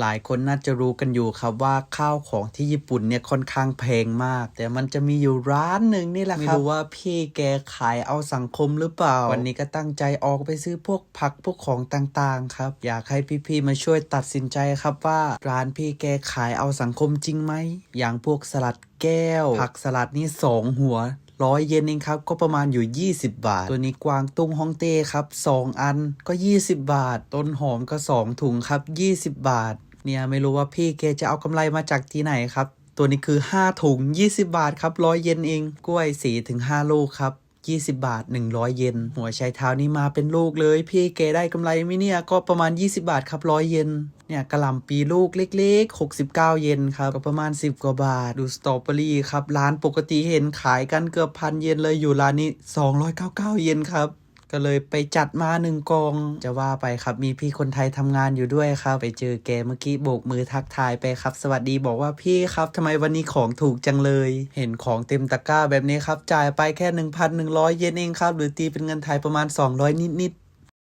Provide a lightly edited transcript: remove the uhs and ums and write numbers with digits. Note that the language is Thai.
หลายคนน่าจะรู้กันอยู่ครับว่าข้าวของที่ญี่ปุ่นเนี่ยค่อนข้างแพงมากแต่มันจะมีอยู่ร้านหนึ่งนี่แหละครับไม่รู้ว่าพี่แกขายเอาสังคมหรือเปล่าวันนี้ก็ตั้งใจออกไปซื้อพวกผักพวกของต่างๆครับอยากให้พี่ๆมาช่วยตัดสินใจครับว่าร้านพี่แกขายเอาสังคมจริงไหมอย่างพวกสลัดแก้วผักสลัดนี่2หัว100 เยนเองครับก็ประมาณอยู่20 บาทตัวนี้กวางตุ้งฮ่องเต้ครับ2อันก็20 บาทต้นหอมก็2ถุงครับ20 บาทเนี่ยไม่รู้ว่าพี่แกจะเอากำไรมาจากที่ไหนครับตัวนี้คือ5ถุง20 บาทครับ100 เยนเองกล้วย4-5 ลูกครับ20 บาท100 เยนหัวไชเท้านี่มาเป็นลูกเลยพี่แกได้กำไรไหมเนี่ยก็ประมาณ20 บาทครับ100 เยนเนี่ยกะหล่ำปีลูกเล็กๆ69 เยนครับก็ประมาณ10 กว่าบาทดูสตรอเบอรี่ครับร้านปกติเห็นขายกันเกือบ1,000 เยนเลยอยู่ร้านนี้299 เยนครับก็เลยไปจัดมา1 กล่องจะว่าไปครับมีพี่คนไทยทำงานอยู่ด้วยครับไปเจอแกเมื่อกี้โบกมือทักทายไปครับสวัสดีบอกว่าพี่ครับทำไมวันนี้ของถูกจังเลยเห็นของเต็มตะกร้าแบบนี้ครับจ่ายไปแค่ 1,100 เยนเองครับหรือตีเป็นเงินไทยประมาณ200นิดๆ